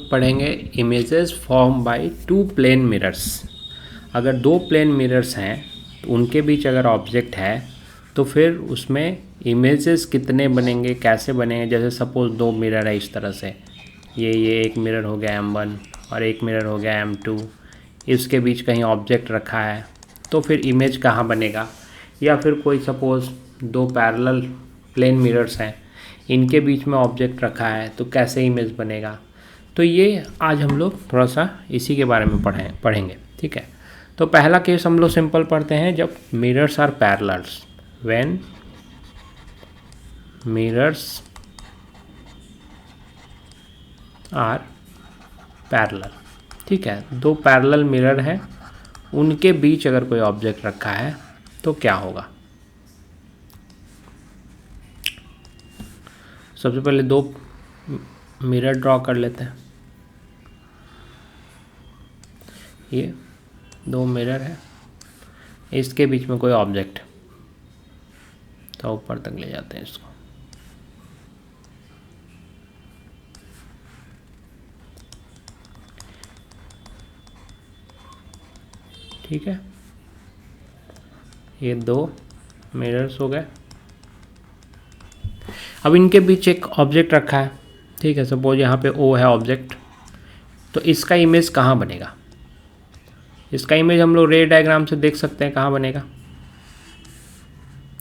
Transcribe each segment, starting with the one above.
लोग पढ़ेंगे images form by two plane mirrors. अगर दो प्लेन मिरर्स हैं तो उनके बीच अगर ऑब्जेक्ट है तो फिर उसमें इमेजेस कितने बनेंगे, कैसे बनेंगे। जैसे सपोज दो मिरर है इस तरह से, ये एक मिरर हो गया M1 और एक मिरर हो गया M2, इसके बीच कहीं ऑब्जेक्ट रखा है तो फिर इमेज कहाँ बनेगा। या फिर कोई सपोज दो पैरेलल प्लेन मिरर्स हैं, इनके बीच में ऑब्जेक्ट रखा है तो कैसे इमेज बनेगा। तो ये आज हम लोग थोड़ा सा इसी के बारे में पढ़ेंगे। ठीक है, तो पहला केस हम लोग सिंपल पढ़ते हैं, जब mirrors are parallels, when mirrors are parallel. ठीक है, दो पैरेलल मिरर हैं, उनके बीच अगर कोई ऑब्जेक्ट रखा है तो क्या होगा। सबसे पहले दो मिरर ड्रॉ कर लेते हैं। ये दो मिरर है, इसके बीच में कोई ऑब्जेक्ट, तो ऊपर तक ले जाते हैं इसको। ठीक है, ये दो मिरर्स हो गए। अब इनके बीच एक ऑब्जेक्ट रखा है। ठीक है, सपोज यहाँ पे O है ऑब्जेक्ट, तो इसका इमेज कहाँ बनेगा। इसका इमेज हम लोग रे डायग्राम से देख सकते हैं कहाँ बनेगा।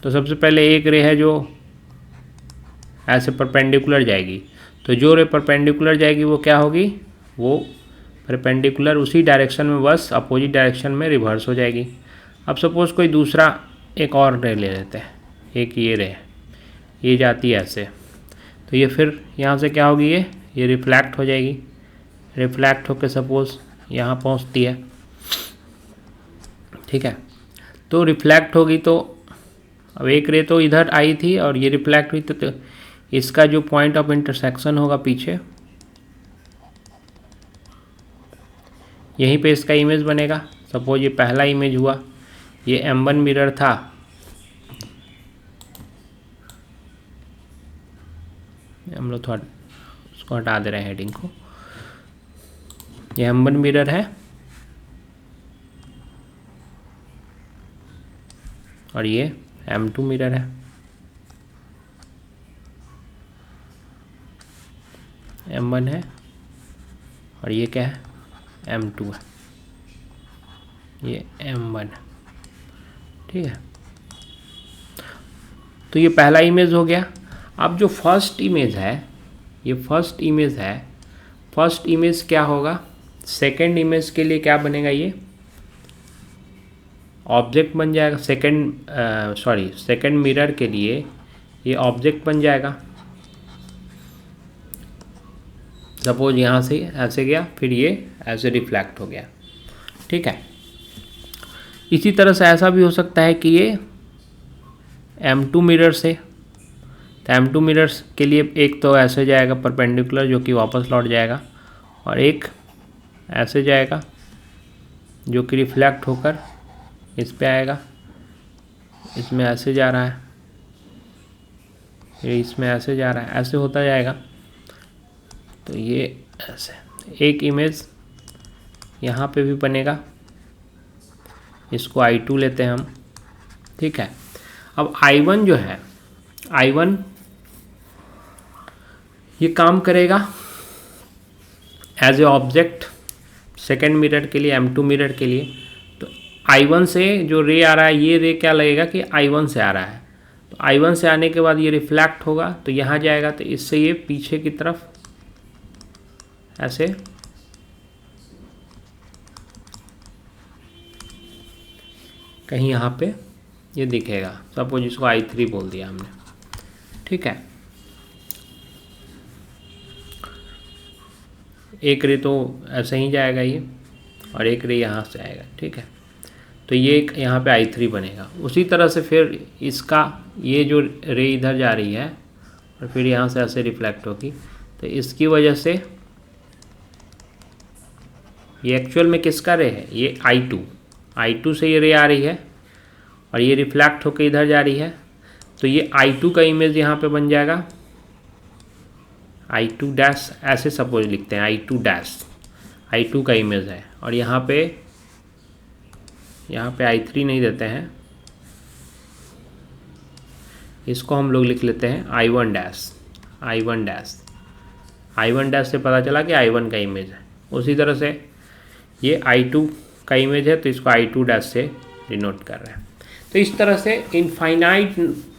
तो सबसे पहले एक रे है जो ऐसे परपेंडिकुलर जाएगी, तो जो रे परपेंडिकुलर जाएगी वो क्या होगी, वो परपेंडिकुलर उसी डायरेक्शन में बस अपोजिट डायरेक्शन में रिवर्स हो जाएगी। अब सपोज कोई दूसरा एक और रे ले लेते हैं, एक ये रे, ये जाती है ऐसे, तो ये फिर यहाँ से क्या होगी, ये रिफ्लैक्ट हो जाएगी। रिफ्लैक्ट होकर सपोज यहाँ पहुँचती है। ठीक है, तो रिफ्लैक्ट होगी तो अब एक रे तो इधर आई थी और ये रिफ्लैक्ट हुई, तो इसका जो पॉइंट ऑफ इंटरसेक्शन होगा पीछे, यहीं पे इसका इमेज बनेगा। सपोज ये पहला इमेज हुआ, ये M1 मिरर था, हम लोग थोड़ा उसको हटा दे रहे हैं हेडिंग को। ये M1 मिरर है और ये M2 मिरर है। M1 है और ये क्या है, M2 है, ये M1 है। ठीक है, तो ये पहला इमेज हो गया। अब जो फर्स्ट इमेज है, ये फर्स्ट इमेज है, फर्स्ट इमेज क्या होगा, सेकंड इमेज के लिए क्या बनेगा, ये ऑब्जेक्ट बन जाएगा। सेकंड मिरर के लिए ये ऑब्जेक्ट बन जाएगा। सपोज यहाँ से ऐसे गया, फिर ये ऐसे रिफ्लैक्ट हो गया। ठीक है, इसी तरह से ऐसा भी हो सकता है कि ये M2 मिरर से, तो M2 मिरर्स के लिए एक तो ऐसे जाएगा परपेंडिकुलर जो कि वापस लौट जाएगा, और एक ऐसे जाएगा जो कि रिफ्लेक्ट होकर इस पे आएगा। इसमें ऐसे जा रहा है, फिर इसमें ऐसे जा रहा है, ऐसे होता जाएगा। तो ये ऐसे एक इमेज यहाँ पे भी बनेगा, इसको I2 लेते हैं हम। ठीक है, अब I1 जो है, I1 ये काम करेगा as a object second mirror के लिए, M2 मिरर के लिए। तो I1 से जो रे आ रहा है, ये रे क्या लगेगा कि I1 से आ रहा है, तो I1 से आने के बाद ये रिफ्लेक्ट होगा तो यहाँ जाएगा, तो इससे ये पीछे की तरफ ऐसे कहीं यहाँ पे ये दिखेगा। सपोज इसको I3 बोल दिया हमने। ठीक है, एक रे तो ऐसे ही जाएगा ये, और एक रे यहाँ से आएगा। ठीक है, तो ये एक यहाँ पे I3 बनेगा। उसी तरह से फिर इसका ये जो रे इधर जा रही है और फिर यहाँ से ऐसे रिफ्लेक्ट होगी, तो इसकी वजह से ये एक्चुअल में किसका रे है, ये I2 से ये रे आ रही है और ये रिफ्लेक्ट होकर इधर जा रही है, तो ये I2 का इमेज यहाँ पे बन जाएगा I2 डैश ऐसे सपोज लिखते हैं, I2 डैश I2 का इमेज है, और यहाँ पे I3 नहीं देते हैं, इसको हम लोग लिख लेते हैं I1 डैश। I1 डैश से पता चला कि I1 का इमेज है। उसी तरह से ये I2 का इमेज है, तो इसको I2 डैश से डिनोट कर रहे हैं। तो इस तरह से इनफाइनाइट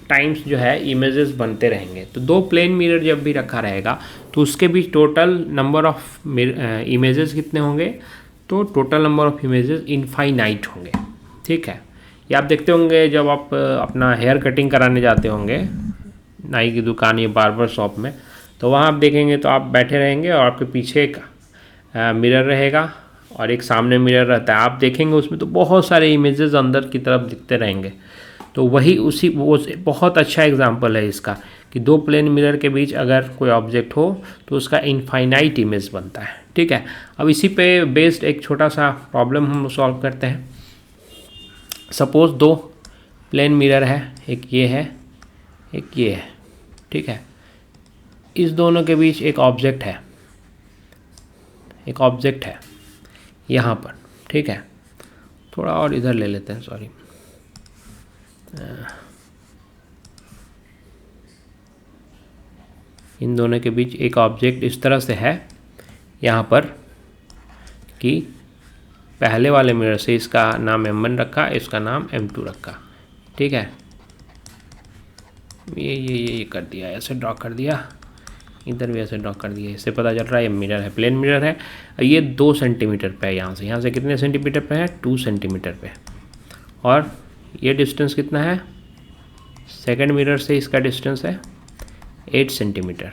टाइम्स जो है इमेजेस बनते रहेंगे। तो दो प्लेन मिरर जब भी रखा रहेगा तो उसके बीच टोटल नंबर ऑफ इमेजेस कितने होंगे, तो total number of images infinite होंगे। ठीक है, ये आप देखते होंगे जब आप अपना हेयर कटिंग कराने जाते होंगे नाई की दुकान या बार्बर शॉप में, तो वहाँ आप देखेंगे तो आप बैठे रहेंगे और आपके पीछे एक मिरर रहेगा और एक सामने मिरर रहता है। आप देखेंगे उसमें तो बहुत सारे इमेजेस अंदर की तरफ दिखते रहेंगे। तो वही वो बहुत अच्छा एग्जांपल है इसका कि दो प्लेन मिरर के बीच अगर कोई ऑब्जेक्ट हो तो उसका इनफाइनाइट इमेज बनता है। ठीक है, अब इसी पे बेस्ड एक छोटा सा प्रॉब्लम हम सॉल्व करते हैं। सपोज दो प्लेन मिरर है, एक ये है एक ये है। ठीक है, इस दोनों के बीच एक ऑब्जेक्ट है यहाँ पर। ठीक है, थोड़ा और इधर ले लेते हैं, सॉरी। इन दोनों के बीच एक ऑब्जेक्ट इस तरह से है यहाँ पर कि पहले वाले मिरर से इसका नाम M1 रखा, इसका नाम M2 रखा। ठीक है, ये कर दिया, ऐसे ड्रॉ कर दिया, इधर भी ऐसे ड्रॉ कर दिया। इससे पता चल रहा है ये मिरर है, प्लेन मिरर है। ये 2 सेंटीमीटर पे है, यहाँ से कितने सेंटीमीटर पे है, 2 सेंटीमीटर पे। और ये डिस्टेंस कितना है, सेकंड मिरर से इसका डिस्टेंस है 8 सेंटीमीटर।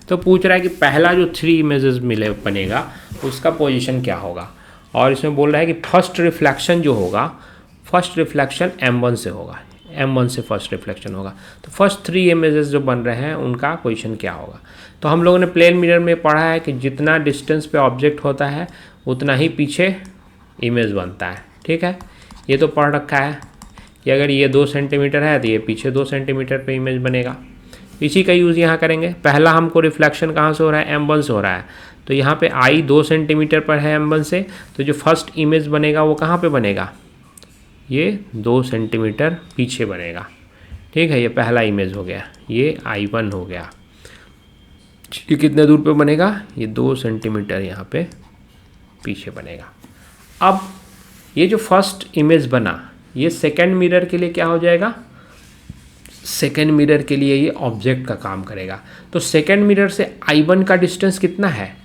तो पूछ रहा है कि पहला जो 3 इमेजेस बनेगा उसका पोजीशन क्या होगा, और इसमें बोल रहा है कि फर्स्ट रिफ्लेक्शन जो होगा, फर्स्ट रिफ्लेक्शन M1 से होगा, M1 से फर्स्ट रिफ्लेक्शन होगा। तो फर्स्ट 3 इमेजेस जो बन रहे हैं उनका पोजीशन क्या होगा। तो हम लोगों ने प्लेन मिरर में पढ़ा है कि जितना डिस्टेंस पे ऑब्जेक्ट होता है उतना ही पीछे इमेज बनता है। ठीक है, ये तो पढ़ रखा है कि अगर ये 2 सेंटीमीटर है तो ये पीछे 2 सेंटीमीटर पे इमेज बनेगा। इसी का यूज़ यहाँ करेंगे। पहला हमको रिफ्लेक्शन कहाँ से हो रहा है, M1 से हो रहा है। तो यहाँ पे I 2 सेंटीमीटर पर है M1 से, तो जो फर्स्ट इमेज बनेगा वो कहाँ पे बनेगा, ये 2 सेंटीमीटर पीछे बनेगा। ठीक है, ये पहला इमेज हो गया, ये I1 हो गया। ये कितने दूर पे बनेगा, ये 2 सेंटीमीटर यहाँ पे पीछे बनेगा। अब ये जो फर्स्ट इमेज बना ये सेकंड मिरर के लिए क्या हो जाएगा, सेकंड मिरर के लिए ये ऑब्जेक्ट का काम करेगा। तो सेकंड मिरर से I1 का डिस्टेंस कितना है,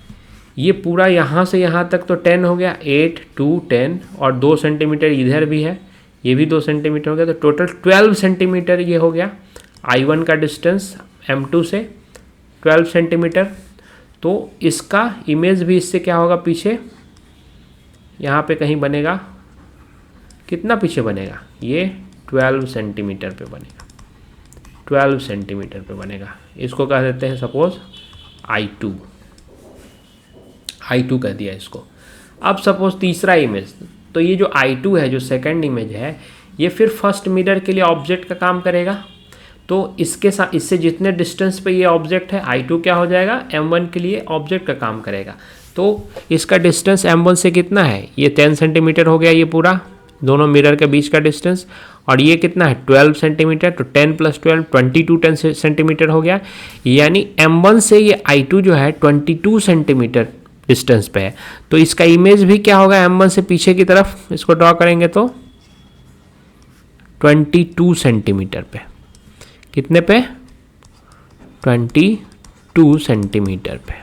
ये पूरा यहाँ से यहाँ तक तो 10 हो गया, 8 2 10, और 2 सेंटीमीटर इधर भी है, ये भी 2 सेंटीमीटर हो गया। तो टोटल 12 सेंटीमीटर ये हो गया I1 का डिस्टेंस M2 से, 12 सेंटीमीटर। तो इसका इमेज भी इससे क्या होगा, पीछे यहाँ पे कहीं बनेगा। कितना पीछे बनेगा, ये 12 सेंटीमीटर पे बनेगा, 12 सेंटीमीटर पे बनेगा। इसको कह देते हैं सपोज I2 कह दिया इसको। अब सपोज तीसरा इमेज, तो ये जो I2 है, जो सेकंड इमेज है, ये फिर फर्स्ट मिरर के लिए ऑब्जेक्ट का काम करेगा। तो इसके साथ इससे जितने डिस्टेंस पे ये ऑब्जेक्ट है, I2 क्या हो जाएगा, M1 के लिए ऑब्जेक्ट का काम करेगा। तो इसका डिस्टेंस M1 से कितना है, ये 10 सेंटीमीटर हो गया, ये पूरा दोनों मिरर के बीच का डिस्टेंस। और ये कितना है, 12 सेंटीमीटर। तो 10 + 12 22 सेंटीमीटर हो गया। यानी M1 से ये I2 जो है 22 सेंटीमीटर डिस्टेंस पे है। तो इसका इमेज भी क्या होगा, M1 से पीछे की तरफ इसको ड्रॉ करेंगे तो 22 सेंटीमीटर पे। कितने पे, 22 सेंटीमीटर पे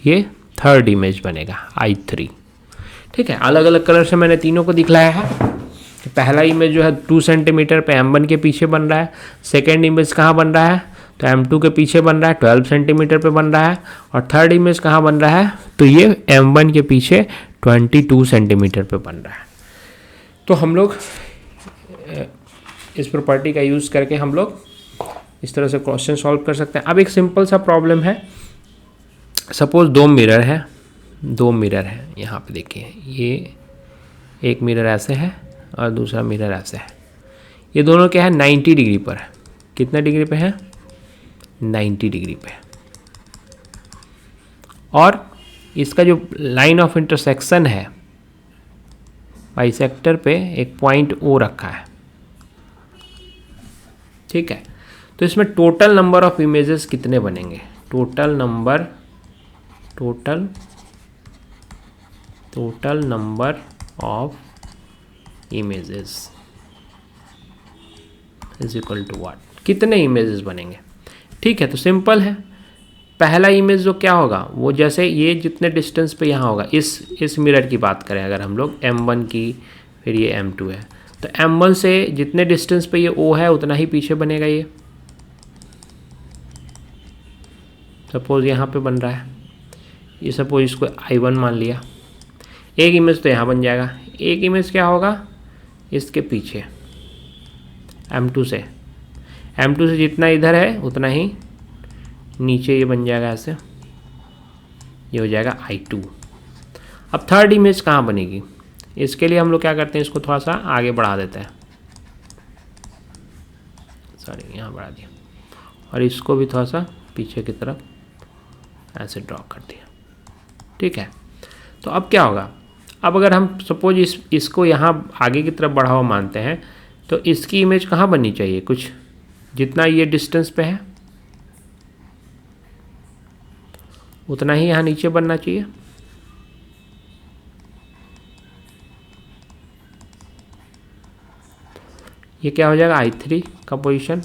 ये थर्ड इमेज बनेगा I3। ठीक है, अलग अलग कलर से मैंने तीनों को दिखलाया है। पहला इमेज जो है 2 सेंटीमीटर पे M1 के पीछे बन रहा है। सेकेंड इमेज कहाँ बन रहा है, तो M2 के पीछे बन रहा है, 12 सेंटीमीटर पे बन रहा है। और थर्ड इमेज कहाँ बन रहा है, तो ये M1 के पीछे 22 सेंटीमीटर पे बन रहा है। तो हम लोग इस प्रॉपर्टी का यूज़ करके हम लोग इस तरह से क्वेश्चन सॉल्व कर सकते हैं। अब एक सिंपल सा प्रॉब्लम है। सपोज दो मिरर है यहाँ पे देखिए, ये एक मिरर ऐसे है और दूसरा मिरर ऐसे है। ये दोनों क्या है, 90 डिग्री पर है। कितना डिग्री पे है, 90 डिग्री पे। और इसका जो लाइन ऑफ इंटरसेक्शन है बाइसेक्टर पे एक पॉइंट ओ रखा है, ठीक है। तो इसमें टोटल नंबर ऑफ इमेजेस कितने बनेंगे? Total number of images is equal to what? कितने इमेजेस बनेंगे? ठीक है, तो सिंपल है। पहला इमेज जो क्या होगा, वो जैसे ये जितने डिस्टेंस पे यहाँ होगा, इस मिरर की बात करें अगर हम लोग M1 की, फिर ये M2 है, तो M1 से जितने डिस्टेंस पे ये O है उतना ही पीछे बनेगा। ये सपोज यहाँ पे बन रहा है, ये सपोज इसको I1 मान लिया, एक इमेज तो यहाँ बन जाएगा। एक इमेज क्या होगा इसके पीछे M2 से जितना इधर है उतना ही नीचे ये बन जाएगा, ऐसे ये हो जाएगा I2। अब थर्ड इमेज कहाँ बनेगी? इसके लिए हम लोग क्या करते हैं, इसको थोड़ा सा आगे बढ़ा देते हैं, सॉरी यहाँ बढ़ा दिया, और इसको भी थोड़ा सा पीछे की तरफ ऐसे ड्रॉ कर दिया, ठीक है। तो अब क्या होगा, अब अगर हम सपोज इसको यहाँ आगे की तरफ बढ़ा हुआ मानते हैं, तो इसकी इमेज कहाँ बननी चाहिए? कुछ जितना ये डिस्टेंस पे है उतना ही यहाँ नीचे बनना चाहिए। ये क्या हो जाएगा I3 का पोजीशन।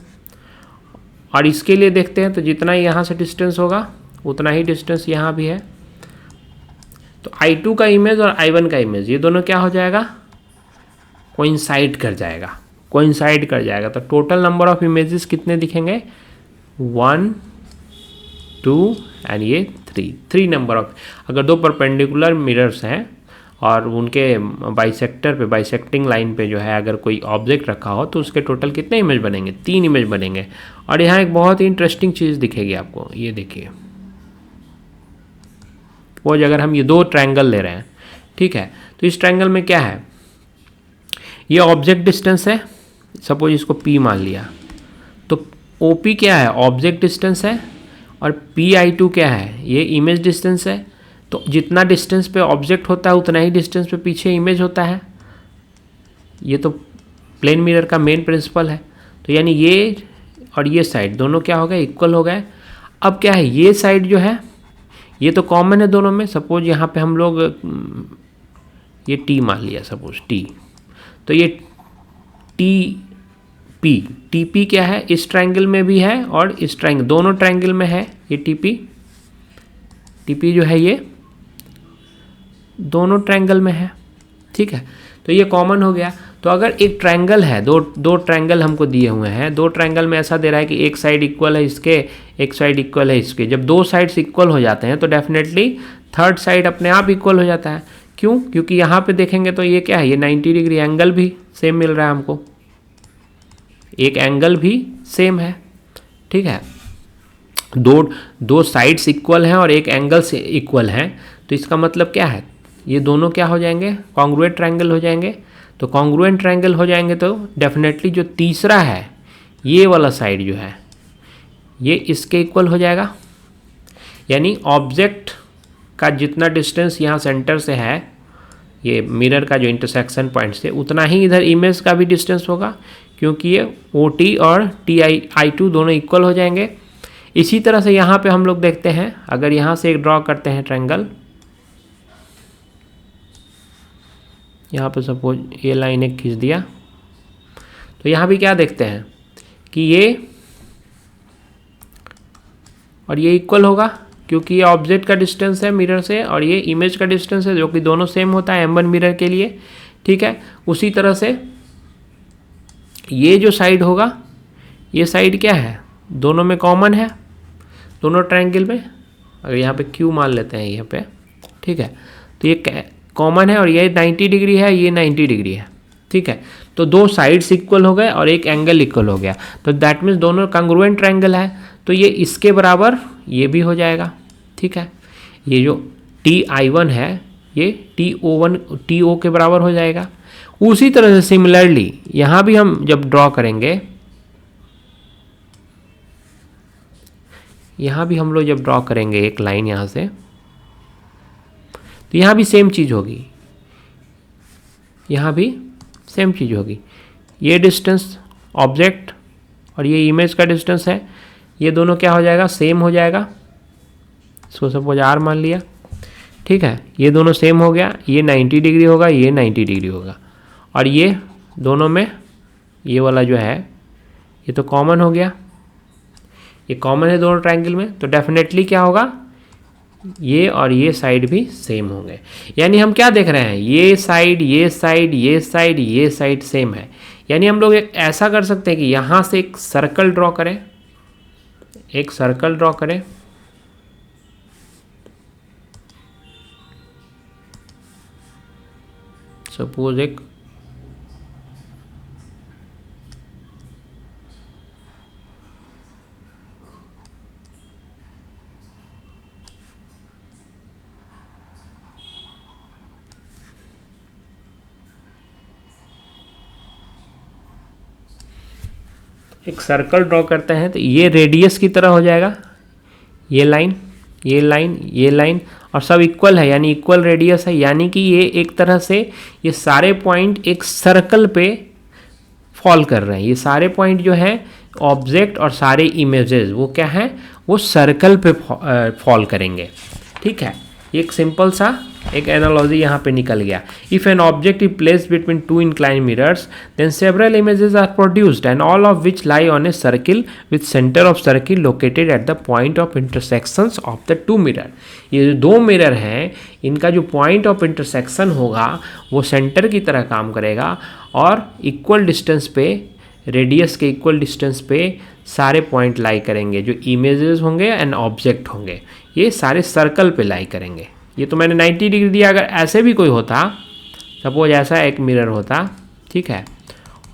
और इसके लिए देखते हैं, तो जितना ही यहाँ से डिस्टेंस होगा उतना ही डिस्टेंस यहाँ भी है, तो I2 का इमेज और I1 का इमेज ये दोनों क्या हो जाएगा, कोइंसाइड कर जाएगा। तो टोटल नंबर ऑफ इमेजेस कितने दिखेंगे? 1 2 एंड ये 3 नंबर ऑफ। अगर दो परपेंडिकुलर मिरर्स हैं और उनके बाइसेक्टिंग लाइन पे जो है अगर कोई ऑब्जेक्ट रखा हो तो उसके टोटल कितने इमेज बनेंगे? 3 इमेज बनेंगे। और यहाँ एक बहुत ही इंटरेस्टिंग चीज़ दिखेगी आपको, ये देखिए, वो अगर हम ये दो ट्रायंगल ले रहे हैं, ठीक है, तो इस ट्रायंगल में क्या है, ये ऑब्जेक्ट डिस्टेंस है, सपोज इसको P मान लिया, तो OP क्या है, ऑब्जेक्ट डिस्टेंस है, और PI2 क्या है, ये इमेज डिस्टेंस है। तो जितना डिस्टेंस पे ऑब्जेक्ट होता है उतना ही डिस्टेंस पे पीछे इमेज होता है। ये तो प्लेन मिरर का मेन प्रिंसिपल है। तो यानी ये और ये साइड दोनों क्या हो गए, इक्वल हो गए। अब क्या है, ये साइड जो है ये तो कॉमन है दोनों में। सपोज यहाँ पे हम लोग ये T मान लिया, सपोज T, तो ये TP क्या है, इस ट्रायंगल में भी है और इस ट्रायंगल, दोनों ट्रायंगल में है ये TP जो है ये दोनों ट्रायंगल में है, ठीक है। तो ये कॉमन हो गया। तो अगर एक ट्रायंगल है, दो ट्रायंगल हमको दिए हुए हैं, दो ट्रायंगल में ऐसा दे रहा है कि एक साइड इक्वल है इसके, एक साइड इक्वल है इसके। जब दो साइड्स इक्वल हो जाते हैं तो डेफिनेटली थर्ड साइड अपने आप इक्वल हो जाता है। क्यों? क्योंकि यहाँ पे देखेंगे तो ये क्या है, ये 90 डिग्री एंगल भी सेम मिल रहा है हमको, एक एंगल भी सेम है, ठीक है। दो साइड्स इक्वल हैं और एक एंगल से इक्वल हैं, तो इसका मतलब क्या है, ये दोनों क्या हो जाएंगे, कॉन्ग्रुएंट ट्रायंगल हो जाएंगे। तो कॉन्ग्रुएंट ट्रायंगल हो जाएंगे तो डेफिनेटली जो तीसरा है, ये वाला साइड जो है, ये इसके इक्वल हो जाएगा। यानी ऑब्जेक्ट का जितना डिस्टेंस यहाँ सेंटर से है, ये मिरर का जो इंटरसेक्शन पॉइंट से, उतना ही इधर इमेज का भी डिस्टेंस होगा, क्योंकि ये OT और TI2 दोनों इक्वल हो जाएंगे। इसी तरह से यहाँ पे हम लोग देखते हैं, अगर यहाँ से एक ड्रॉ करते हैं ट्रायंगल, यहाँ पे सपोज ये लाइन एक खींच दिया, तो यहाँ भी क्या देखते हैं कि ये और ये इक्वल होगा, क्योंकि ये ऑब्जेक्ट का डिस्टेंस है मिरर से और ये इमेज का डिस्टेंस है, जो कि दोनों सेम होता है M1 मिरर के लिए, ठीक है। उसी तरह से ये जो साइड होगा, ये साइड क्या है, दोनों में कॉमन है, दोनों ट्रायंगल में। अगर यहाँ पे Q मान लेते हैं यहाँ पे, ठीक है, तो ये कॉमन है और ये 90 डिग्री है, ये 90 डिग्री है, ठीक है। तो दो साइड्स इक्वल हो गए और एक एंगल इक्वल हो गया, तो दैट मीन्स दोनों कॉन्ग्रुएंट ट्रायंगल है, तो ये इसके बराबर ये भी हो जाएगा, ठीक है। ये जो TI1 है ये TO के बराबर हो जाएगा। उसी तरह से सिमिलरली यहाँ भी हम जब ड्रॉ करेंगे, यहाँ भी हम लोग जब ड्रॉ करेंगे एक लाइन यहाँ से, तो यहाँ भी सेम चीज़ होगी, यहाँ भी सेम चीज़ होगी। ये डिस्टेंस ऑब्जेक्ट और ये इमेज का डिस्टेंस है, ये दोनों क्या हो जाएगा, सेम हो जाएगा। इसको सपोज आर मान लिया, ठीक है, ये दोनों सेम हो गया, ये 90 डिग्री होगा, ये 90 डिग्री होगा, और ये दोनों में ये वाला जो है ये तो कॉमन हो गया, ये कॉमन है दोनों ट्रायंगल में, तो डेफिनेटली क्या होगा, ये और ये साइड भी सेम होंगे। यानी हम क्या देख रहे हैं, ये साइड ये साइड ये साइड ये साइड सेम है। यानी हम लोग एक ऐसा कर सकते हैं कि यहाँ से एक सर्कल ड्रॉ करें, एक सर्कल ड्रॉ करें, सपोज एक सर्कल ड्रॉ करते हैं, तो ये रेडियस की तरह हो जाएगा, ये लाइन ये लाइन ये लाइन, और सब इक्वल है, यानी इक्वल रेडियस है। यानी कि ये एक तरह से ये सारे पॉइंट एक सर्कल पे फॉल कर रहे हैं। ये सारे पॉइंट जो हैं ऑब्जेक्ट और सारे इमेजेस वो क्या हैं, वो सर्कल पे फॉल करेंगे। ठीक है, एक सिंपल सा एक एनालॉजी यहाँ पे निकल गया। If an object is placed between two incline mirrors then several images are produced and all of which lie on a circle with centre of circle located at the point of intersections of the two mirror. ये जो दो mirror हैं इनका जो point of intersection होगा वो centre की तरह काम करेगा और इक्वल डिस्टेंस पे, रेडियस के इक्वल डिस्टेंस पे सारे पॉइंट लाई करेंगे। जो इमेजेस होंगे एंड ऑब्जेक्ट होंगे ये सारे सर्कल पे लाई करेंगे। ये तो मैंने 90 डिग्री दिया, अगर ऐसे भी कोई होता, सपोज ऐसा एक मिरर होता, ठीक है,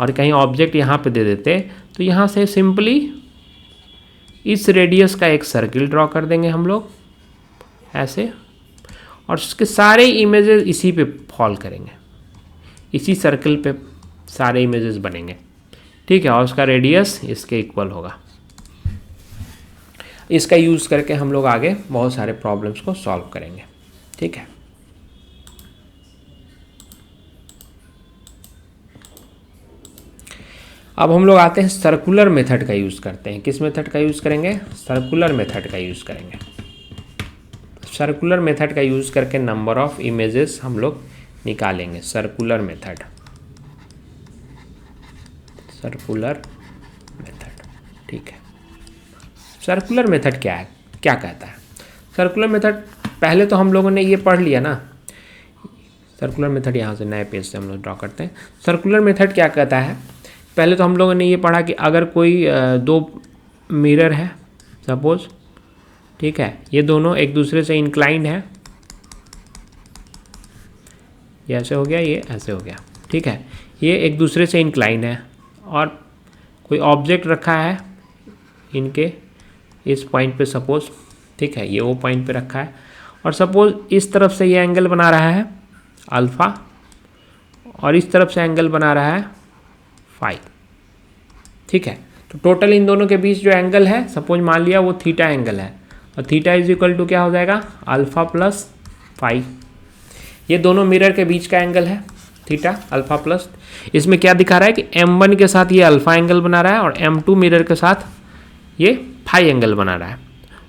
और कहीं ऑब्जेक्ट यहाँ पे दे देते, तो यहाँ से सिंपली इस रेडियस का एक सर्किल ड्रॉ कर देंगे हम लोग ऐसे, और उसके सारे इमेजेस इसी पे फॉल करेंगे, इसी सर्किल पे सारे इमेजेस बनेंगे। ठीक है, और उसका रेडियस इसके इक्वल होगा। इसका यूज़ करके हम लोग आगे बहुत सारे प्रॉब्लम्स को सॉल्व करेंगे। ठीक है, अब हम लोग आते हैं सर्कुलर मेथड का यूज़ करते हैं। किस मेथड का यूज़ करेंगे, सर्कुलर मेथड का यूज़ करेंगे। सर्कुलर मेथड का यूज़ करके नंबर ऑफ इमेजेस हम लोग निकालेंगे। Circular method, circular method. ठीक है, सर्कुलर मेथड क्या है, क्या कहता है सर्कुलर मेथड? पहले तो हम लोगों ने ये पढ़ लिया ना, सर्कुलर मेथड यहाँ से नए पेज से हम लोग ड्रॉ करते हैं। सर्कुलर मेथड क्या कहता है, पहले तो हम लोगों ने ये पढ़ा कि अगर कोई दो मिरर है सपोज, ठीक है, ये दोनों एक दूसरे से इंक्लाइंड है, ये ऐसे हो गया, ये ऐसे हो गया, ठीक है, ये एक दूसरे से इंक्लाइंड है और कोई ऑब्जेक्ट रखा है इनके इस पॉइंट पे सपोज, ठीक है, ये वो पॉइंट पे रखा है, और सपोज इस तरफ से ये एंगल बना रहा है अल्फ़ा और इस तरफ से एंगल बना रहा है फाई। ठीक है, तो टोटल इन दोनों के बीच जो एंगल है सपोज मान लिया वो थीटा एंगल है, और थीटा इज इक्वल टू क्या हो जाएगा, अल्फ़ा प्लस फाई। ये दोनों मिरर के बीच का एंगल है थीटा अल्फ़ा प्लस। इसमें क्या दिखा रहा है कि M1 के साथ ये अल्फ़ा एंगल बना रहा है और M2 मिरर के साथ ये फाई एंगल बना रहा है।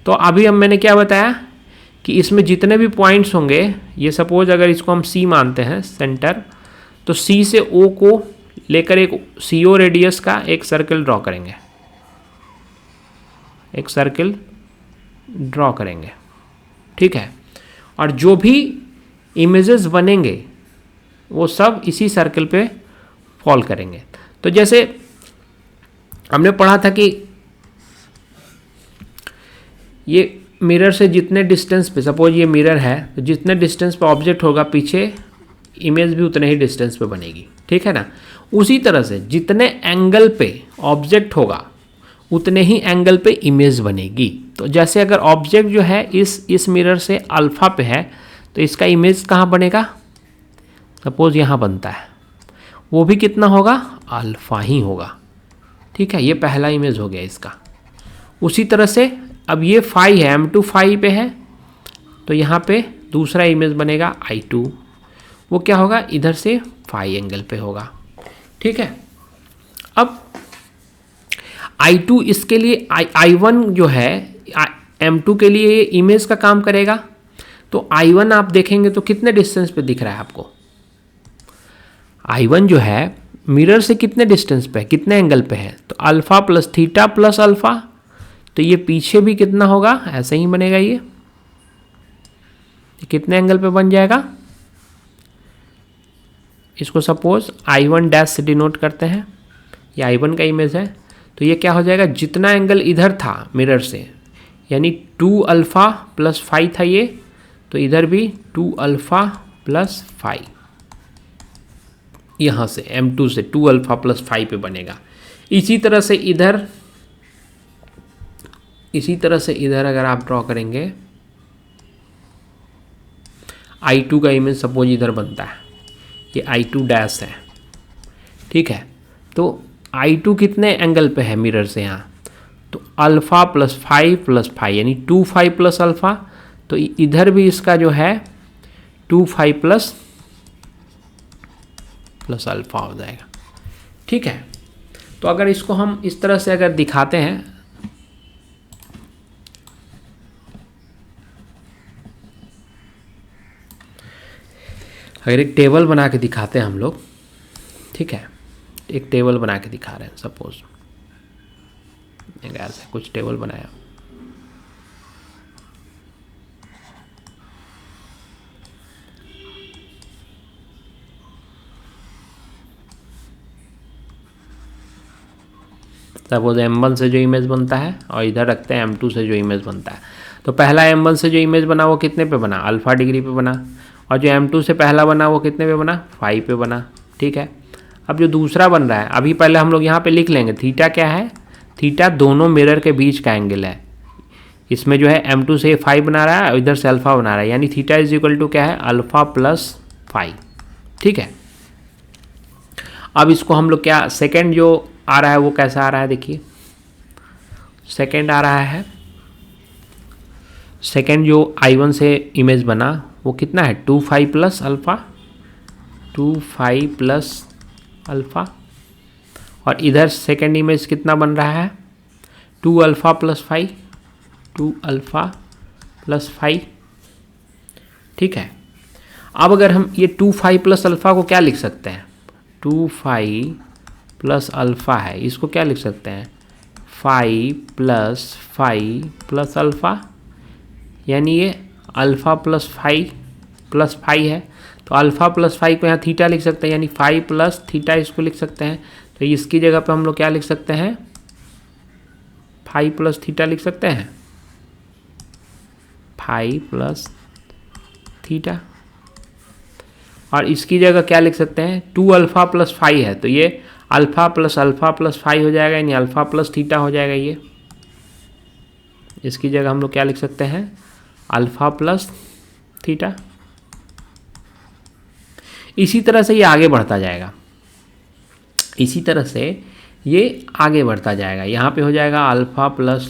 तो अभी हम मैंने क्या बताया कि इसमें जितने भी पॉइंट्स होंगे, ये सपोज अगर इसको हम C मानते हैं सेंटर, तो C से O को लेकर एक CO रेडियस का एक सर्कल ड्रॉ करेंगे, एक सर्कल ड्रॉ करेंगे। ठीक है, और जो भी इमेजेस बनेंगे वो सब इसी सर्कल पे फॉल करेंगे। तो जैसे हमने पढ़ा था कि ये मिरर से जितने डिस्टेंस पे, सपोज ये मिरर है, तो जितने डिस्टेंस पे ऑब्जेक्ट होगा पीछे इमेज भी उतने ही डिस्टेंस पे बनेगी। ठीक है ना, उसी तरह से जितने एंगल पे ऑब्जेक्ट होगा उतने ही एंगल पे इमेज बनेगी। तो जैसे अगर ऑब्जेक्ट जो है इस मिरर से अल्फ़ा पे है, तो इसका इमेज कहाँ बनेगा, सपोज यहाँ बनता है, वो भी कितना होगा, अल्फ़ा ही होगा। ठीक है, ये पहला इमेज हो गया इसका। उसी तरह से अब ये फाई है, M2 फाई पे है, तो यहाँ पे दूसरा इमेज बनेगा I2, वो क्या होगा, इधर से फाई एंगल पे होगा। ठीक है, अब I2 इसके लिए I1 जो है M2 के लिए इमेज का काम करेगा। तो I1 आप देखेंगे तो कितने डिस्टेंस पे दिख रहा है आपको, I1 जो है मिरर से कितने डिस्टेंस पे, कितने एंगल पे है, तो alpha plus theta plus alpha. तो ये पीछे भी कितना होगा, ऐसे ही बनेगा, ये कितने एंगल पे बन जाएगा, इसको सपोज I1 डैश से डिनोट करते हैं, ये I1 का इमेज है। तो ये क्या हो जाएगा, जितना एंगल इधर था मिरर से, यानी 2 अल्फा प्लस फाई था ये, तो इधर भी 2 अल्फा प्लस फाई, यहाँ से M2 से 2 अल्फा प्लस फाई पे बनेगा। इसी तरह से इधर अगर आप ड्रॉ करेंगे, I2 का इमेज सपोज इधर बनता है, ये I2 डैश है। ठीक है, तो I2 कितने एंगल पे है मिरर से यहाँ, तो अल्फा प्लस फाई यानी 2 फाई प्लस अल्फा। तो इधर भी इसका जो है 2 फाई प्लस अल्फा हो जाएगा। ठीक है, तो अगर इसको हम इस तरह से अगर दिखाते हैं, अगर एक टेबल बना के दिखाते हैं हम लोग, ठीक है, एक टेबल बना के दिखा रहे हैं, सपोज ऐसे कुछ टेबल बनाया, सपोज M1 से जो इमेज बनता है और इधर रखते हैं M2 से जो इमेज बनता है। तो पहला M1 से जो इमेज बना वो कितने पे बना, अल्फा डिग्री पे बना, और जो M2 से पहला बना वो कितने पे बना, फाई पे बना। ठीक है, अब जो दूसरा बन रहा है, अभी पहले हम लोग यहाँ पे लिख लेंगे थीटा क्या है, थीटा दोनों मिरर के बीच का एंगल है। इसमें जो है M2 से फाई बना रहा है और इधर से अल्फा बना रहा है, यानी थीटा इज इक्वल टू क्या है, अल्फा प्लस फाई। ठीक है, अब इसको हम लोग क्या, सेकेंड जो आ रहा है वो कैसा आ रहा है, देखिए सेकेंड आ रहा है, सेकेंड जो I1 से इमेज बना वो कितना है, 2 phi plus alpha, 2 phi plus alpha, और इधर सेकेंड इमेज कितना बन रहा है, 2 alpha plus phi, 2 alpha plus phi. ठीक है, अब अगर हम ये 2 फाई प्लस अल्फा को क्या लिख सकते हैं, 2 फाई प्लस अल्फा है, इसको क्या लिख सकते हैं, फाई प्लस अल्फा, यानी ये अल्फा प्लस फाई है। तो अल्फा प्लस फाई को यहाँ थीटा लिख सकते हैं, यानी फाई प्लस थीटा इसको लिख सकते हैं। तो इसकी जगह पे हम लोग क्या लिख सकते हैं, फाई प्लस थीटा लिख सकते हैं, फाई प्लस थीटा। और इसकी जगह क्या लिख सकते हैं, 2 अल्फा प्लस फाई है, तो ये अल्फा प्लस फाई हो जाएगा, यानी अल्फा प्लस थीटा हो जाएगा। ये इसकी जगह हम लोग क्या लिख सकते हैं, अल्फा प्लस थीटा। इसी तरह से ये आगे बढ़ता जाएगा, इसी तरह से ये आगे बढ़ता जाएगा। यहाँ पे हो जाएगा अल्फा प्लस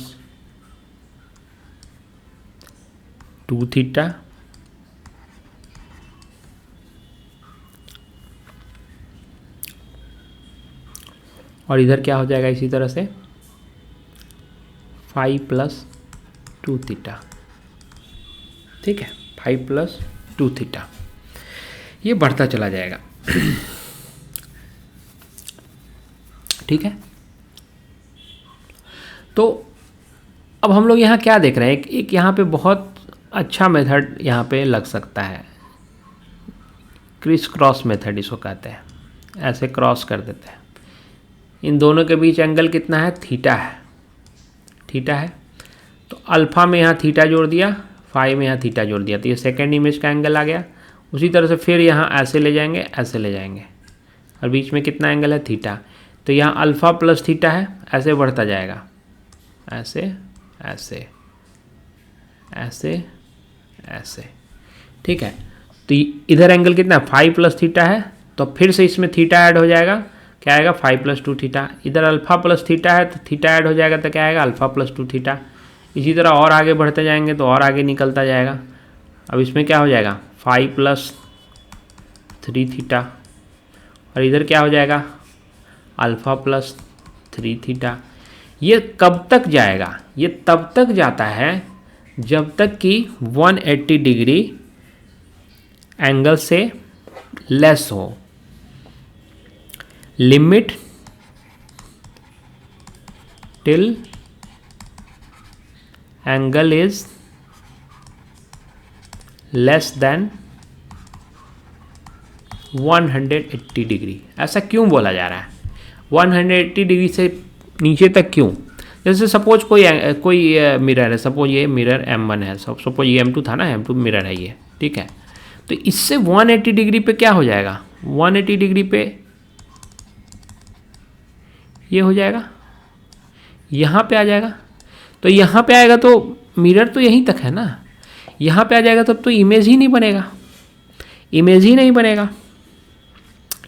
2 थीटा, और इधर क्या हो जाएगा इसी तरह से फाई प्लस 2 थीटा। ठीक है, फाई प्लस 2 थीटा, ये बढ़ता चला जाएगा। ठीक है, तो अब हम लोग यहाँ क्या देख रहे हैं, एक यहाँ पे बहुत अच्छा मेथड यहाँ पे लग सकता है, क्रिस क्रॉस मेथड इसको कहते हैं। ऐसे क्रॉस कर देते हैं, इन दोनों के बीच एंगल कितना है, थीटा है, थीटा है। तो अल्फ़ा में यहाँ थीटा जोड़ दिया, फाई में यहाँ थीटा जोड़ दिया, तो ये सेकेंड इमेज का एंगल आ गया। उसी तरह से फिर यहाँ ऐसे ले जाएंगे, ऐसे ले जाएंगे, और बीच में कितना एंगल है, थीटा। तो यहाँ अल्फ़ा प्लस थीटा है, ऐसे बढ़ता जाएगा, ऐसे ऐसे ऐसे ऐसे। ठीक है, तो इधर एंगल कितना है, फाई प्लस थीटा है, तो फिर से इसमें थीटा ऐड हो जाएगा, क्या आएगा, फाई प्लस 2 थीटा। इधर अल्फ़ा प्लस थीटा है तो थीटा ऐड हो जाएगा, तो क्या आएगा, अल्फ़ा प्लस 2 थीटा। इसी तरह और आगे बढ़ते जाएंगे तो और आगे निकलता जाएगा, अब इसमें क्या हो जाएगा 5 + 3 थीटा, और इधर क्या हो जाएगा अल्फ़ा + 3 थीटा। ये कब तक जाएगा, ये तब तक जाता है जब तक कि 180 डिग्री एंगल से लेस हो। Limit till angle is less than 180 degree. ऐसा क्यों बोला जा रहा है 180 डिग्री से नीचे तक क्यों? जैसे सपोज कोई मिरर है, सपोज ये मिरर M1 है, सपोज ये M2 था ना, M2 मिरर है ये, ठीक है। तो इससे 180 डिग्री पे क्या हो जाएगा, 180 डिग्री पे ये हो जाएगा, यहाँ पे आ जाएगा। तो यहाँ पे आएगा तो मिरर तो यहीं तक है ना, यहाँ पे आ जाएगा तब तो इमेज ही नहीं बनेगा, इमेज ही नहीं बनेगा।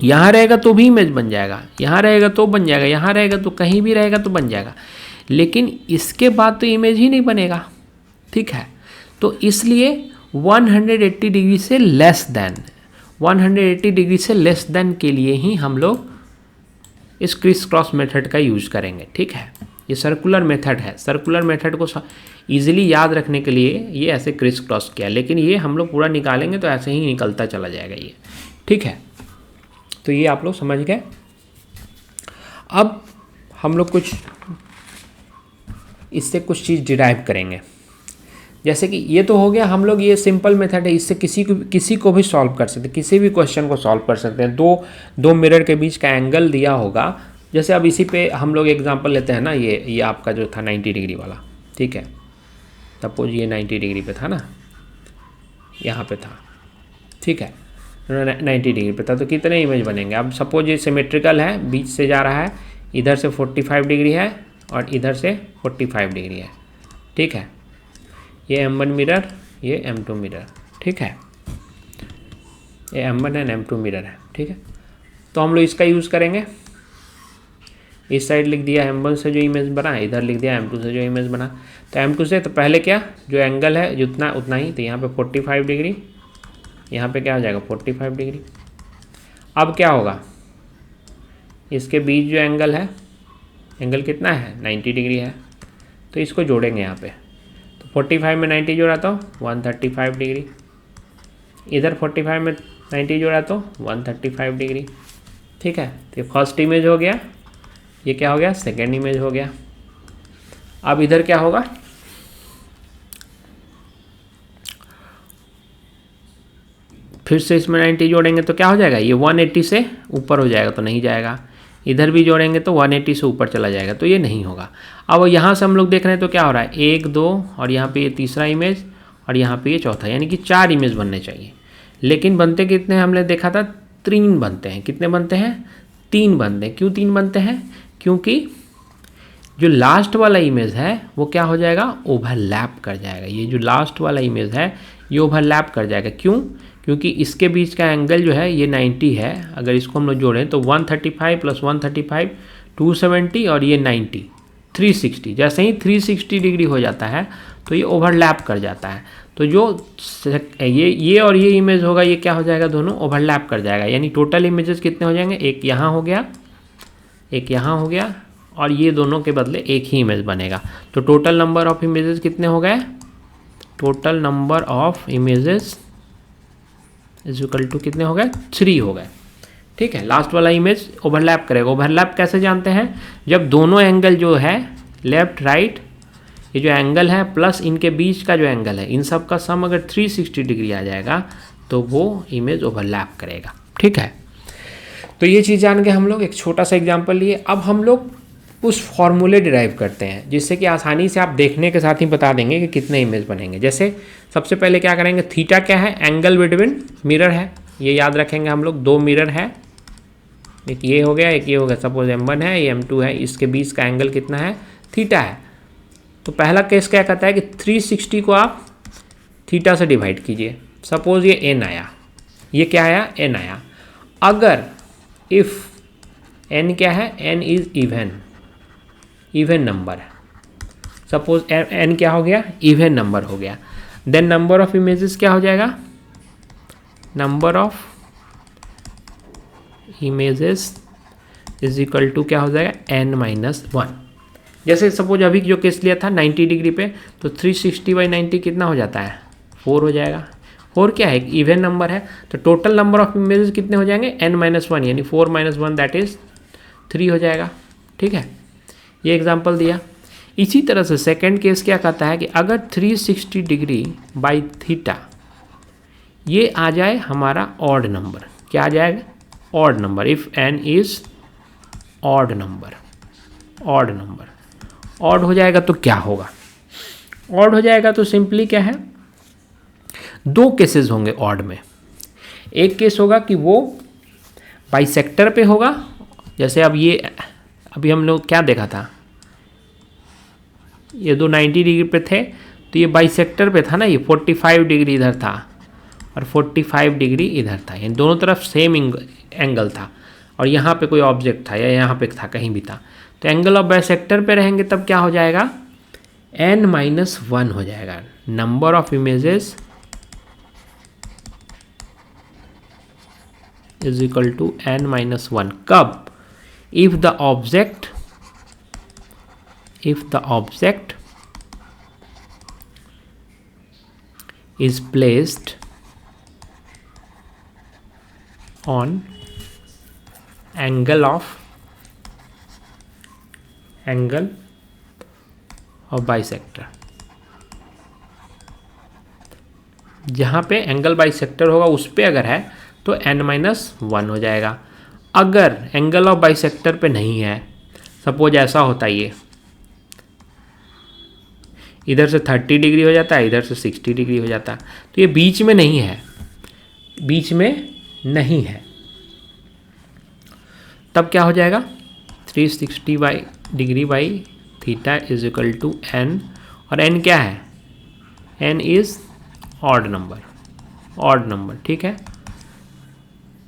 यहाँ रहेगा तो भी इमेज बन जाएगा, यहाँ रहेगा तो बन जाएगा, यहाँ रहेगा तो कहीं भी रहेगा तो बन जाएगा, लेकिन इसके बाद तो इमेज ही नहीं बनेगा, ठीक है। तो इसलिए 180 डिग्री से लेस देन, 180 डिग्री से लेस देन के लिए ही हम लोग इस क्रिस क्रॉस मेथड का यूज करेंगे, ठीक है। ये सर्कुलर मेथड है, सर्कुलर मेथड को ईजिली याद रखने के लिए ये ऐसे क्रिस क्रॉस किया, लेकिन ये हम लोग पूरा निकालेंगे तो ऐसे ही निकलता चला जाएगा ये, ठीक है। तो ये आप लोग समझ गए। अब हम लोग कुछ इससे कुछ चीज़ डिराइव करेंगे, जैसे कि ये तो हो गया हम लोग, ये सिंपल मेथड है, इससे किसी को भी सॉल्व कर सकते हैं, किसी भी क्वेश्चन को सॉल्व कर सकते हैं। दो मिरर के बीच का एंगल दिया होगा, जैसे अब इसी पे हम लोग एग्जांपल लेते हैं ना, ये आपका जो था 90 डिग्री वाला, ठीक है। सपोज ये 90 डिग्री पे था ना, यहाँ पे था, ठीक है, 90 डिग्री पे था, तो कितने इमेज बनेंगे। अब सपोज ये सिमेट्रिकल है, बीच से जा रहा है, इधर से 45 डिग्री है और इधर से 45 डिग्री है, ठीक है। ये M1 मिरर, ये M2 मिरर, ठीक है, ये M1 एंड M2 मिरर है, ठीक है। तो हम लोग इसका यूज़ करेंगे, इस साइड लिख दिया M1 से जो इमेज बना, इधर लिख दिया M2 से जो इमेज बना। तो M2 से तो पहले क्या, जो एंगल है जितना उतना ही, तो यहाँ पे 45 डिग्री, यहाँ पे क्या हो जाएगा 45 डिग्री। अब क्या होगा, इसके बीच जो एंगल है, एंगल कितना है 90 डिग्री है, तो इसको जोड़ेंगे यहाँ पे। तो 45 में 90 जोड़ा तो 135 डिग्री, इधर 45 में 90 जोड़ा तो 135 डिग्री, ठीक है। तो फर्स्ट इमेज हो गया, ये क्या हो गया सेकेंड इमेज हो गया। अब इधर क्या होगा, फिर से इसमें 90 जोड़ेंगे तो क्या हो जाएगा, ये 180 से ऊपर हो जाएगा, तो नहीं जाएगा। इधर भी जोड़ेंगे तो 180 से ऊपर चला जाएगा, तो ये नहीं होगा। अब यहाँ से हम लोग देख रहे हैं तो क्या हो रहा है, 1 2 और यहाँ पे ये तीसरा इमेज और यहाँ पे ये चौथा, यानी कि 4 इमेज बनने चाहिए। लेकिन बनते कितने, हमने देखा था 3 बनते हैं। कितने बनते हैं, 3 बनते हैं। क्यों 3 बनते हैं, क्योंकि जो लास्ट वाला इमेज है वो क्या हो जाएगा, ओवरलैप कर जाएगा। ये जो लास्ट वाला इमेज है ये ओवरलैप कर जाएगा। क्यों, क्योंकि इसके बीच का एंगल जो है ये 90 है। अगर इसको हम लोग जोड़ें तो 135 + 135 270 और ये 90 360। जैसे ही 360 डिग्री हो जाता है तो ये ओवरलैप कर जाता है। तो जो ये और ये इमेज होगा ये क्या हो जाएगा, दोनों ओवरलैप कर जाएगा। यानी टोटल इमेजेस कितने हो जाएंगे, एक यहाँ हो गया, एक यहाँ हो गया, और ये दोनों के बदले एक ही इमेज बनेगा। तो टोटल नंबर ऑफ इमेजेस कितने हो गए, total number of images is equal to कितने हो गए, 3 हो गए, ठीक है। लास्ट वाला इमेज ओवरलैप करेगा। ओवरलैप कैसे जानते हैं, जब दोनों एंगल जो है लेफ्ट राइट, ये जो एंगल है प्लस इनके बीच का जो एंगल है, इन सब का सम अगर 360 डिग्री आ जाएगा तो वो इमेज ओवरलैप करेगा, ठीक है। तो ये चीज़ जान के हम लोग एक छोटा सा एग्जांपल लिए। अब हम लोग उस फॉर्मूले डिराइव करते हैं जिससे कि आसानी से आप देखने के साथ ही बता देंगे कि कितने इमेज बनेंगे। जैसे सबसे पहले क्या करेंगे, थीटा क्या है, एंगल बिटवीन मिरर है, ये याद रखेंगे हम लोग। 2 मिरर है, एक ये हो गया, एक ये हो गया। सपोज M1 है, ये M2 है, इसके बीच का एंगल कितना है, थीटा है। तो पहला केस क्या कहता है कि 360 को आप थीटा से डिवाइड कीजिए। सपोज ये n आया, ये क्या आया, n आया। अगर इफ़ n क्या है, n इज इवन नंबर है। सपोज n क्या हो गया, इवन नंबर हो गया, देन नंबर ऑफ इमेजेस क्या हो जाएगा, number of images is equal to क्या हो जाएगा n-1। जैसे सपोज अभी जो केस लिया था 90 डिग्री पे, तो 360/90 कितना हो जाता है, 4 हो जाएगा। 4 क्या है, एक इवन नंबर है, तो टोटल नंबर ऑफ इमेजेस कितने हो जाएंगे n-1, यानी 4 - 1 दैट इज 3 हो जाएगा। ठीक है, ये एग्जांपल दिया। इसी तरह से सेकंड केस क्या कहता है कि अगर 360 डिग्री बाई थीटा ये आ जाए हमारा ऑड नंबर, क्या आ जाएगा, odd number, if n is odd number, odd number, odd हो जाएगा तो क्या होगा, ऑड हो जाएगा तो सिंपली क्या है, दो केसेस होंगे ऑड में। एक केस होगा कि वो बाइसेक्टर पे होगा, जैसे अब ये अभी हम लोग क्या देखा था, ये दो 90 डिग्री पे थे, तो ये बाइसेक्टर पे था ना, ये 45 डिग्री इधर था और 45 डिग्री इधर था, यानी दोनों तरफ सेम एंगल था, और यहाँ पे कोई ऑब्जेक्ट था या यहाँ पे था, कहीं भी था, तो एंगल ऑफ बाइसेक्टर पे रहेंगे तब क्या हो जाएगा, n-1 हो जाएगा। Number of images is equal to n-1 कब, if the object is placed on angle of bisector. जहाँ पे एंगल बाइसेक्टर होगा उस पे अगर है तो n-1 हो जाएगा। अगर एंगल ऑफ बाइसेक्टर पे नहीं है, सपोज ऐसा होता है, ये इधर से 30 डिग्री हो जाता है, इधर से 60 डिग्री हो जाता है, तो ये बीच में नहीं है, बीच में नहीं है, तब क्या हो जाएगा, 360 degree by theta is equal to n, और n क्या है, n इज ऑड नंबर, ठीक है।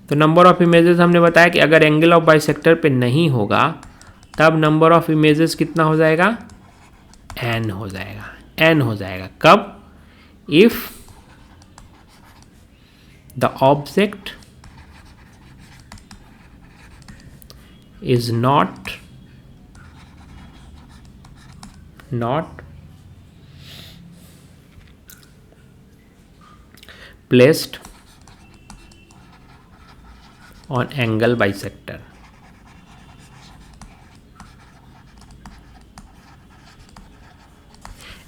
तो नंबर ऑफ इमेजेस हमने बताया कि अगर एंगल ऑफ बाइसेक्टर पे नहीं होगा तब नंबर ऑफ इमेजेस कितना हो जाएगा, n हो जाएगा। कब, if the object is not placed on angle bisector।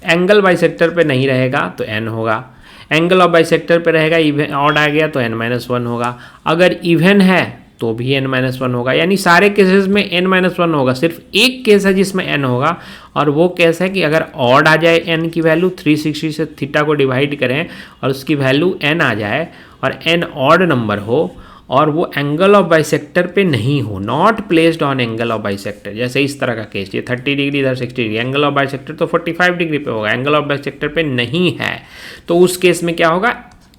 Angle bisector पे नहीं रहेगा तो n होगा, एंगल ऑफ बाइसेक्टर पे रहेगा, इवन ऑड आ गया तो n-1 होगा, अगर इवन है तो भी n-1 होगा, यानी सारे केसेस में n-1 होगा। सिर्फ एक केस है जिसमें n होगा, और वो केस है कि अगर ऑड आ जाए n की वैल्यू, 360 से थीटा को डिवाइड करें और उसकी वैल्यू n आ जाए और n ऑड नंबर हो और वो एंगल ऑफ बाइसेक्टर पे नहीं हो, not placed on angle of bisector. जैसे इस तरह का केस, ये 30 डिग्री इधर 60 डिग्री, एंगल ऑफ बाइसेक्टर तो 45 डिग्री पे होगा, एंगल ऑफ बाइसेक्टर पे नहीं है, तो उस केस में क्या होगा,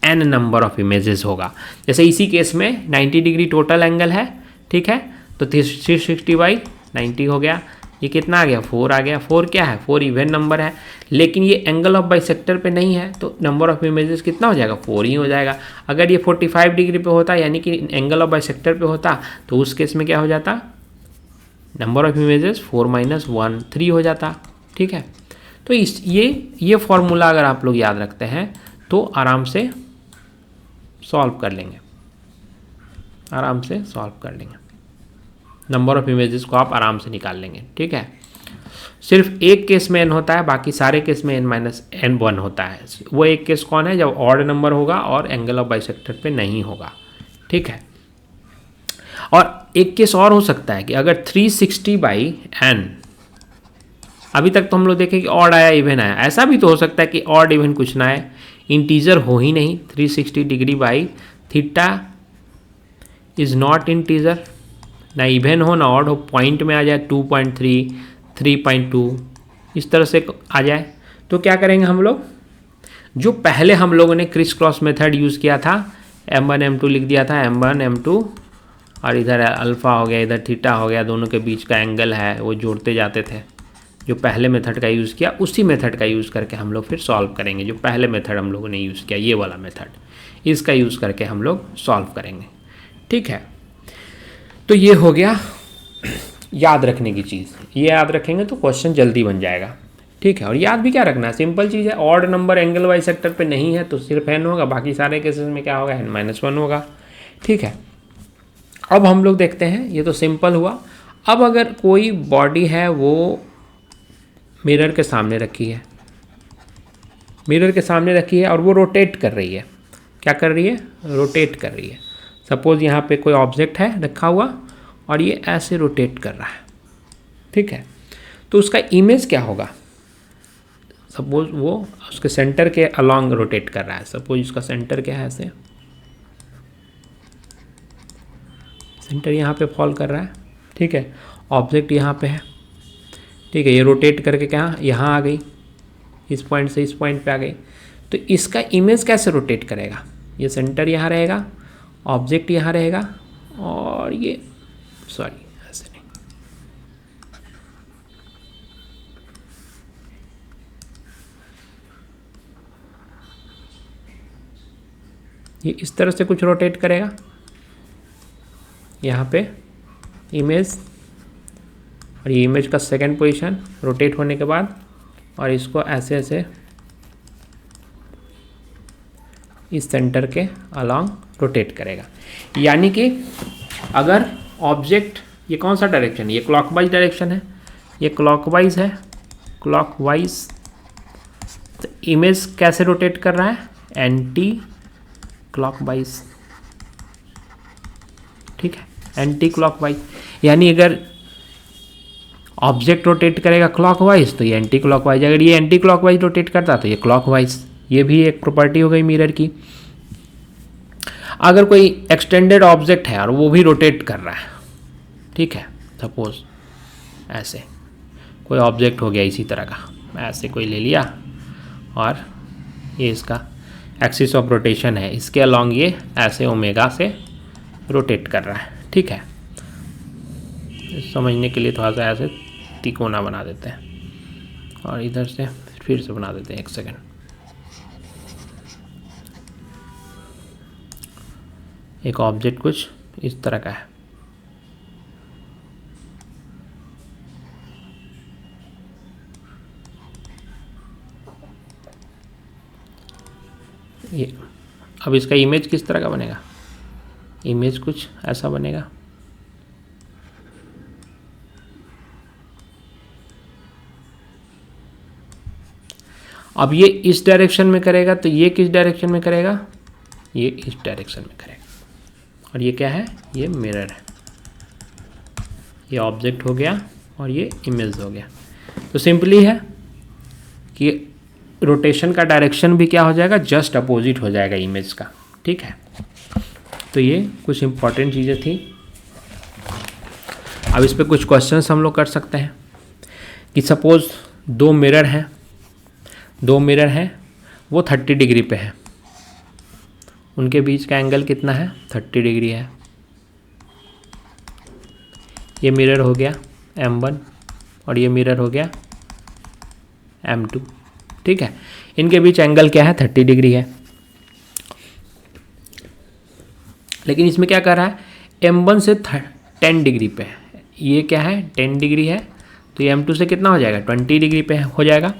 n नंबर ऑफ इमेजेस होगा। जैसे इसी केस में 90 डिग्री टोटल एंगल है, ठीक है, तो 360/90 हो गया, ये कितना आ गया, 4 आ गया। 4 क्या है, 4 इवन नंबर है, लेकिन ये एंगल ऑफ बाइसेक्टर पे नहीं है, तो नंबर ऑफ इमेजेस कितना हो जाएगा, 4 ही हो जाएगा। अगर ये 45 डिग्री पे होता, यानी कि एंगल ऑफ बाइसेक्टर पे होता, तो उस केस में क्या हो जाता, नंबर ऑफ इमेजेस 4 - 1 3 हो जाता, ठीक है। तो ये फॉर्मूला अगर आप लोग याद रखते हैं तो आराम से सॉल्व कर लेंगे, नंबर ऑफ इमेजेस को आप आराम से निकाल लेंगे, ठीक है। सिर्फ एक केस में n होता है, बाकी सारे केस में n-1 होता है। वो एक केस कौन है, जब ऑड नंबर होगा और एंगल ऑफ बाइसेक्टर पे नहीं होगा, ठीक है। और एक केस और हो सकता है कि अगर 360/n, अभी तक तो हम लोग देखें कि ऑड आया इवन आया, ऐसा भी तो हो सकता है कि ऑड इवन कुछ ना आए, इंटीजर हो ही नहीं, 360 degree by theta is not integer, ना इवन हो ना ऑड हो, पॉइंट में आ जाए 2.3 3.2 इस तरह से आ जाए, तो क्या करेंगे हम लोग, जो पहले हम लोगों ने क्रिस क्रॉस मेथड यूज़ किया था, m1 m2 लिख दिया था, m1 m2 और इधर अल्फ़ा हो गया, इधर थीटा हो गया, दोनों के बीच का एंगल है वो जोड़ते जाते थे, जो पहले मेथड का यूज़ किया उसी मेथड का यूज़ करके हम लोग फिर सॉल्व करेंगे। जो पहले मेथड हम लोगों ने यूज़ किया ये वाला मेथड, इसका यूज़ करके हम लोग सॉल्व करेंगे। ठीक है, तो ये हो गया याद रखने की चीज़। ये याद रखेंगे तो क्वेश्चन जल्दी बन जाएगा। ठीक है, और याद भी क्या रखना है, सिंपल चीज़ है। Odd number angle wise sector पे नहीं है तो सिर्फ n होगा, बाकी सारे केसेस में क्या होगा, n-1 होगा। ठीक है, अब हम लोग देखते हैं, ये तो सिंपल हुआ। अब अगर कोई बॉडी है वो मिरर के सामने रखी है, मिरर के सामने रखी है और वो रोटेट कर रही है। क्या कर रही है, रोटेट कर रही है। सपोज यहाँ पे कोई ऑब्जेक्ट है रखा हुआ और ये ऐसे रोटेट कर रहा है। ठीक है, तो उसका इमेज क्या होगा, सपोज वो उसके सेंटर के अलॉन्ग रोटेट कर रहा है। सपोज उसका सेंटर क्या है, ऐसे सेंटर यहाँ पे फॉल कर रहा है। ठीक है, ऑब्जेक्ट यहाँ पे है। ठीक है, ये रोटेट करके क्या यहाँ आ गई, इस पॉइंट से इस पॉइंट पे आ गई। तो इसका इमेज कैसे रोटेट करेगा, ये सेंटर यहाँ रहेगा, ऑब्जेक्ट यहाँ रहेगा और ये सॉरी ऐसे नहीं, ये इस तरह से कुछ रोटेट करेगा यहाँ पे इमेज, और ये इमेज का सेकंड पोजीशन रोटेट होने के बाद, और इसको ऐसे ऐसे इस सेंटर के अलॉन्ग रोटेट करेगा। यानी कि अगर ऑब्जेक्ट, ये कौन सा डायरेक्शन है, ये क्लॉकवाइज डायरेक्शन है, ये क्लॉकवाइज है, क्लॉकवाइज। तो इमेज कैसे रोटेट कर रहा है, एंटी क्लॉकवाइज। ठीक है, एंटी क्लॉकवाइज। यानी अगर ऑब्जेक्ट रोटेट करेगा क्लॉकवाइज तो ये एंटी क्लॉकवाइज, अगर ये एंटी क्लॉकवाइज रोटेट करता तो ये क्लॉकवाइज। ये भी एक प्रॉपर्टी हो गई मिरर की। अगर कोई एक्सटेंडेड ऑब्जेक्ट है और वो भी रोटेट कर रहा है, ठीक है, सपोज ऐसे कोई ऑब्जेक्ट हो गया इसी तरह का, ऐसे कोई ले लिया और ये इसका एक्सिस ऑफ रोटेशन है, इसके अलॉन्ग ये ऐसे ओमेगा से रोटेट कर रहा है। ठीक है, समझने के लिए थोड़ा सा ऐसे तिकोना बना देते हैं और इधर से फिर से बना देते हैं, एक सेकेंड। एक ऑब्जेक्ट कुछ इस तरह का है, ये। अब इसका इमेज किस तरह का बनेगा, इमेज कुछ ऐसा बनेगा। अब ये इस डायरेक्शन में करेगा तो ये किस डायरेक्शन में करेगा, ये इस डायरेक्शन में करेगा। और ये क्या है, ये मिरर है, ये ऑब्जेक्ट हो गया और ये इमेज हो गया। तो सिंपली है कि रोटेशन का डायरेक्शन भी क्या हो जाएगा, जस्ट अपोजिट हो जाएगा इमेज का। ठीक है, तो ये कुछ इंपॉर्टेंट चीज़ें थी। अब इस पे कुछ क्वेश्चंस हम लोग कर सकते हैं कि सपोज दो मिरर हैं, वो 30 डिग्री पे है, उनके बीच का एंगल कितना है, 30 डिग्री है। ये मिरर हो गया M1 और ये मिरर हो गया M2। ठीक है, इनके बीच एंगल क्या है, 30 डिग्री है। लेकिन इसमें क्या कर रहा है, M1 से 10 डिग्री पे है, ये क्या है 10 डिग्री है, तो ये M2 से कितना हो जाएगा, 20 डिग्री पे हो जाएगा।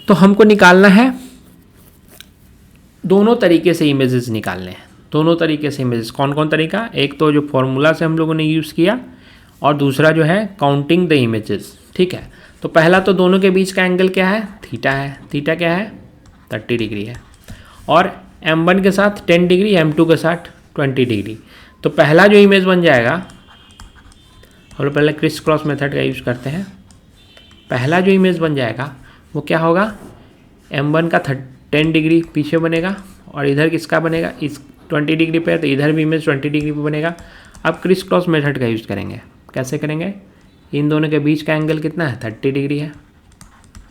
तो हमको निकालना है, दोनों तरीके से इमेजेस निकालने हैं, दोनों तरीके से इमेजेस। कौन कौन तरीका, एक तो जो फॉर्मूला से हम लोगों ने यूज़ किया, और दूसरा जो है काउंटिंग द इमेजेस। ठीक है, तो पहला तो दोनों के बीच का एंगल क्या है, थीटा है। थीटा क्या है, 30 डिग्री है। और M1 के साथ 10 डिग्री, M2 के साथ 20 डिग्री। तो पहला जो इमेज बन जाएगा, हम लोग पहले क्रिस क्रॉस मेथड का यूज़ करते हैं। पहला जो इमेज बन जाएगा वो क्या होगा, M1 का 10 डिग्री पीछे बनेगा और इधर किसका बनेगा, इस 20 डिग्री पे है तो इधर भी इमेज 20 डिग्री पे बनेगा। अब क्रिस क्रॉस मेथड का यूज़ करेंगे। कैसे करेंगे, इन दोनों के बीच का एंगल कितना है, 30 डिग्री है।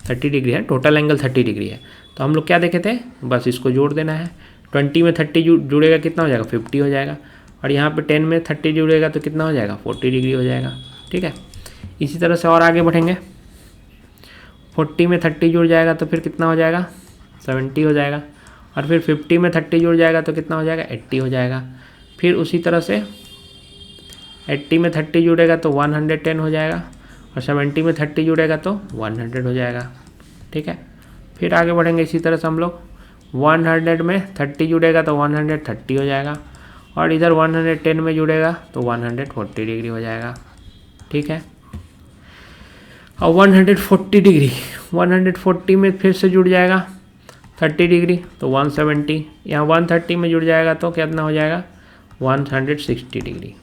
30 डिग्री है, टोटल एंगल 30 डिग्री है। तो हम लोग क्या देखे थे, बस इसको जोड़ देना है। 20 में 30 जुड़ेगा कितना हो जाएगा, 50 हो जाएगा। और यहाँ पे 10 में 30 जुड़ेगा तो कितना हो जाएगा, 40 डिग्री हो जाएगा। ठीक है, इसी तरह से और आगे बढ़ेंगे। 40 में 30 जुड़ जाएगा तो फिर कितना हो जाएगा 70 हो जाएगा, और फिर 50 में 30 जुड़ जाएगा तो कितना हो जाएगा 80 हो जाएगा। फिर उसी तरह से 80 में 30 जुड़ेगा तो 110 हो जाएगा, और 70 में 30 जुड़ेगा तो 100 हो जाएगा। ठीक है, फिर आगे बढ़ेंगे इसी तरह से हम लोग 100 में 30 जुड़ेगा तो 130 हो जाएगा, और इधर 110 में जुड़ेगा तो 140 डिग्री हो जाएगा। ठीक है, और 140 डिग्री 140 में फिर से जुड़ जाएगा 30 डिग्री तो 170, यहाँ 130 में जुड़ जाएगा तो कितना हो जाएगा 160 डिग्री।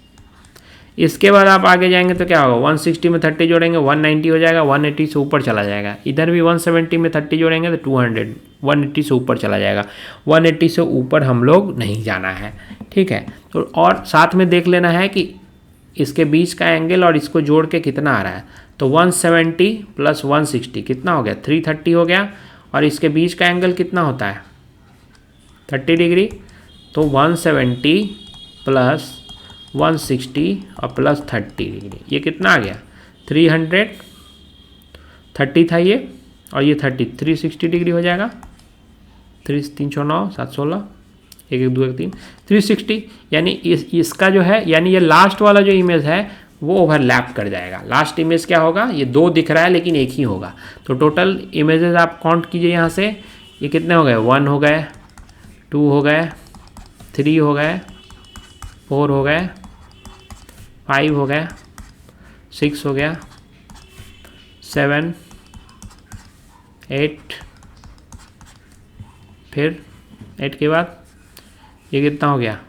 इसके बाद आप आगे जाएंगे तो क्या होगा, 160 में 30 जोड़ेंगे 190 हो जाएगा, 180 से ऊपर चला जाएगा। इधर भी 170 में 30 जोड़ेंगे तो 200, 180 से ऊपर चला जाएगा। 180 से ऊपर हम लोग नहीं जाना है। ठीक है, तो और साथ में देख लेना है कि इसके बीच का एंगल और इसको जोड़ के कितना आ रहा है। तो 170 प्लस 160 कितना हो गया 330 हो गया, और इसके बीच का एंगल कितना होता है 30 डिग्री। तो 170 प्लस 160 और प्लस 30 डिग्री, ये कितना आ गया 330 था ये, और ये 30 360 डिग्री हो जाएगा। 309 716 1 1 2 1 3 360, यानी इसका जो है, यानी ये लास्ट वाला जो इमेज है वो ओवरलैप कर जाएगा। लास्ट इमेज क्या होगा, ये 2 दिख रहा है लेकिन एक ही होगा। तो टोटल इमेजेस आप काउंट कीजिए यहाँ से, ये कितने हो गए 1 हो गए, 2 हो गए, 3 हो गए, 4 हो गए, 5 हो गया, 6 हो गया, 7 8, फिर 8 के बाद ये कितना हो गया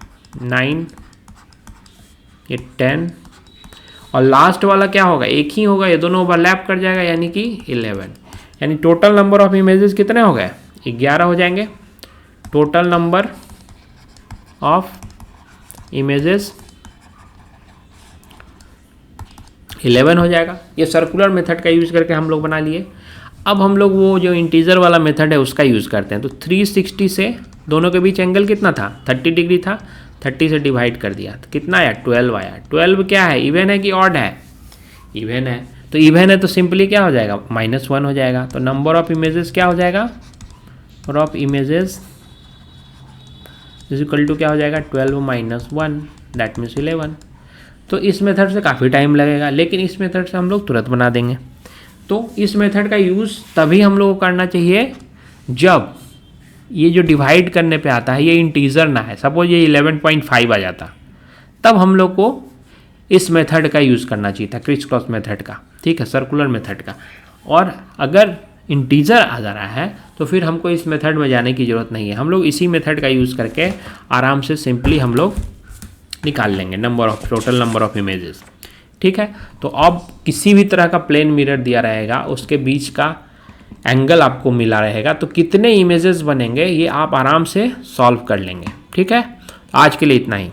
9, ये 10, और लास्ट वाला क्या होगा एक ही होगा, ये दोनों ओवरलैप कर जाएगा यानी कि 11। यानी टोटल नंबर ऑफ इमेजेस कितने हो गए 11 हो जाएंगे। टोटल नंबर ऑफ इमेजेस 11 हो जाएगा। ये सर्कुलर मेथड का यूज़ करके हम लोग बना लिए। अब हम लोग वो जो इंटीजर वाला मेथड है उसका यूज़ करते हैं। तो 360 से दोनों के बीच एंगल कितना था 30 डिग्री था, 30 से डिवाइड कर दिया तो कितना आया 12 आया। 12 क्या है, इवन है कि ऑड है, इवन है। तो इवन है तो सिंपली क्या हो जाएगा -1 हो जाएगा। तो नंबर ऑफ इमेजेस क्या हो जाएगा, number of images is equal to क्या हो जाएगा 12 - 1 दैट मीन्स 11। तो इस मेथड से काफ़ी टाइम लगेगा, लेकिन इस मेथड से हम लोग तुरंत बना देंगे। तो इस मेथड का यूज़ तभी हम लोग को करना चाहिए जब ये जो डिवाइड करने पे आता है ये इंटीजर ना है। सपोज ये 11.5 आ जाता, तब हम लोग को इस मेथड का यूज़ करना चाहिए था, क्रिस क्रॉस मेथड का। ठीक है, सर्कुलर मेथड का। और अगर इंटीजर आ जा रहा है तो फिर हमको इस मेथड में जाने की ज़रूरत नहीं है। हम लोग इसी मेथड का यूज़ करके आराम से सिंपली हम लोग निकाल लेंगे number of total number of images. ठीक है, तो अब किसी भी तरह का प्लेन मिरर दिया रहेगा, उसके बीच का एंगल आपको मिला रहेगा, तो कितने इमेजेस बनेंगे ये आप आराम से सॉल्व कर लेंगे। ठीक है, आज के लिए इतना ही।